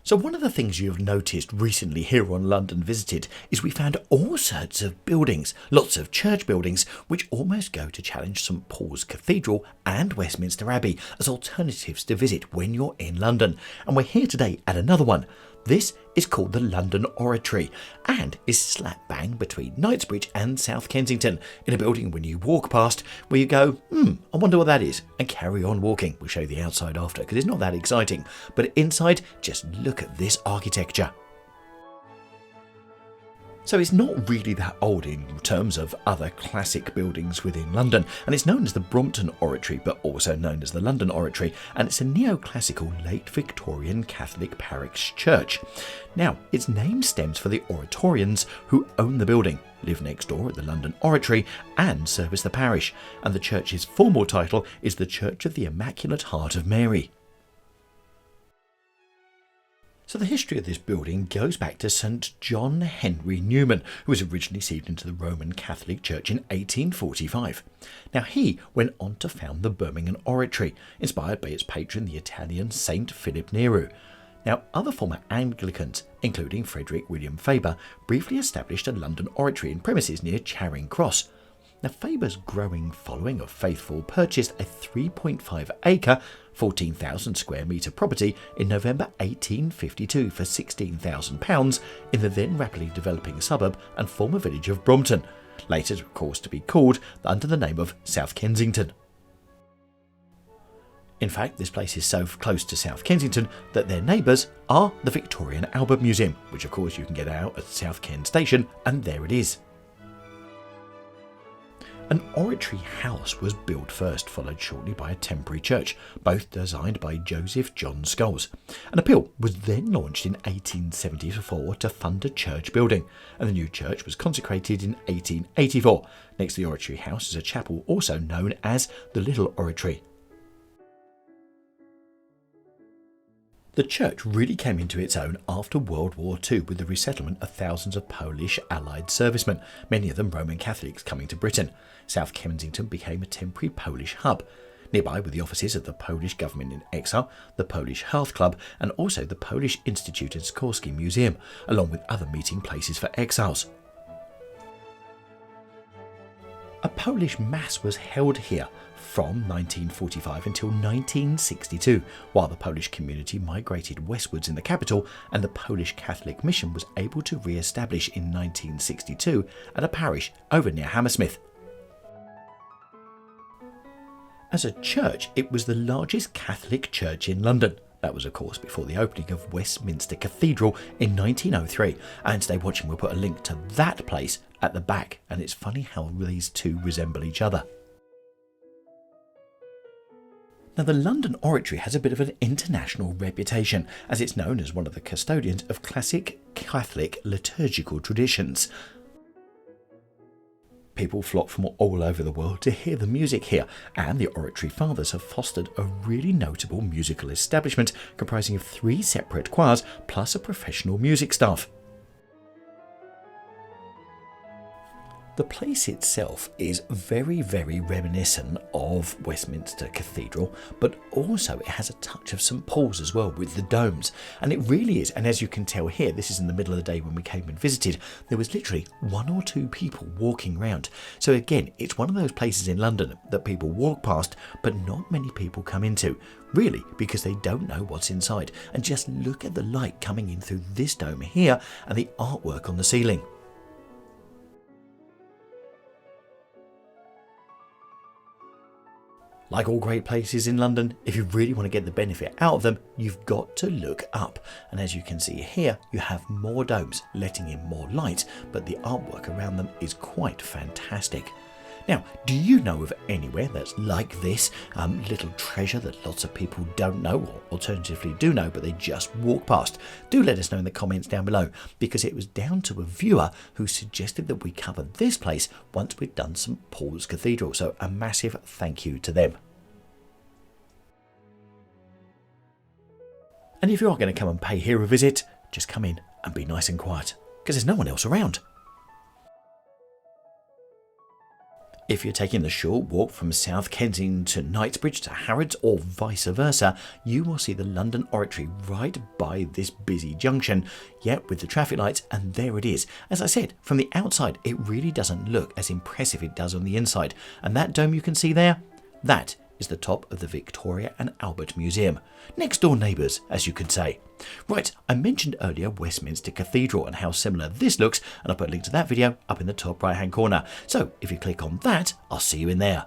So one of the things you have noticed recently here on London Visited is we found all sorts of buildings, lots of church buildings, which almost go to challenge St Paul's Cathedral and Westminster Abbey as alternatives to visit when you're in London. And we're here today at another one. This is called the London Oratory and is slap bang between Knightsbridge and South Kensington in a building when you walk past where you go, I wonder what that is, and carry on walking. We'll show you the outside after because it's not that exciting, but inside, just look at this architecture. So it's not really that old in terms of other classic buildings within London, and it's known as the Brompton Oratory, but also known as the London Oratory, and it's a neoclassical late Victorian Catholic parish church. Now, its name stems from the Oratorians who own the building, live next door at the London Oratory, and service the parish, and the church's formal title is the Church of the Immaculate Heart of Mary. So the history of this building goes back to St John Henry Newman, who was originally received into the Roman Catholic Church in 1845. Now he went on to found the Birmingham Oratory, inspired by its patron, the Italian Saint Philip Neri. Now other former Anglicans, including Frederick William Faber, briefly established a London Oratory in premises near Charing Cross. Now Faber's growing following of faithful purchased a 3.5 acre, 14,000 square metre property in November 1852 for £16,000 in the then rapidly developing suburb and former village of Brompton, later of course to be called under the name of South Kensington. In fact, this place is so close to South Kensington that their neighbours are the Victoria and Albert Museum, which of course you can get out at South Ken Station, and there it is. An oratory house was built first, followed shortly by a temporary church, both designed by Joseph John Scholes. An appeal was then launched in 1874 to fund a church building, and the new church was consecrated in 1884. Next to the oratory house is a chapel also known as the Little Oratory. The church really came into its own after World War II with the resettlement of thousands of Polish Allied servicemen, many of them Roman Catholics coming to Britain. South Kensington became a temporary Polish hub. Nearby were the offices of the Polish government in exile, the Polish Hearth Club, and also the Polish Institute and Sikorsky Museum, along with other meeting places for exiles. A Polish Mass was held here from 1945 until 1962, while the Polish community migrated westwards in the capital, and the Polish Catholic Mission was able to re-establish in 1962 at a parish over near Hammersmith. As a church, it was the largest Catholic church in London. That was, of course, before the opening of Westminster Cathedral in 1903. And today watching, we'll put a link to that place at the back. And it's funny how these two resemble each other. Now, the London Oratory has a bit of an international reputation, as it's known as one of the custodians of classic Catholic liturgical traditions. People flock from all over the world to hear the music here, and the Oratory Fathers have fostered a really notable musical establishment comprising of 3 separate choirs plus a professional music staff. The place itself is very, very reminiscent of Westminster Cathedral, but also it has a touch of St Paul's as well with the domes. And it really is, and as you can tell here, this is in the middle of the day when we came and visited, there was literally 1 or 2 people walking around. So again, it's one of those places in London that people walk past, but not many people come into. Really, because they don't know what's inside. And just look at the light coming in through this dome here and the artwork on the ceiling. Like all great places in London, if you really want to get the benefit out of them, you've got to look up. And as you can see here, you have more domes letting in more light, but the artwork around them is quite fantastic. Now, do you know of anywhere that's like this little treasure that lots of people don't know, or alternatively do know, but they just walk past? Do let us know in the comments down below, because it was down to a viewer who suggested that we cover this place once we'd done St Paul's Cathedral. So a massive thank you to them. And if you are going to come and pay here a visit, just come in and be nice and quiet, because there's no one else around. If you're taking the short walk from South Kensington to Knightsbridge to Harrods or vice versa, you will see the London Oratory right by this busy junction, yet with the traffic lights, and there it is. As I said, from the outside it really doesn't look as impressive as it does on the inside, and that dome you can see there, that is the top of the Victoria and Albert Museum. Next door neighbours, as you could say. Right, I mentioned earlier Westminster Cathedral and how similar this looks, and I'll put a link to that video up in the top right hand corner. So if you click on that, I'll see you in there.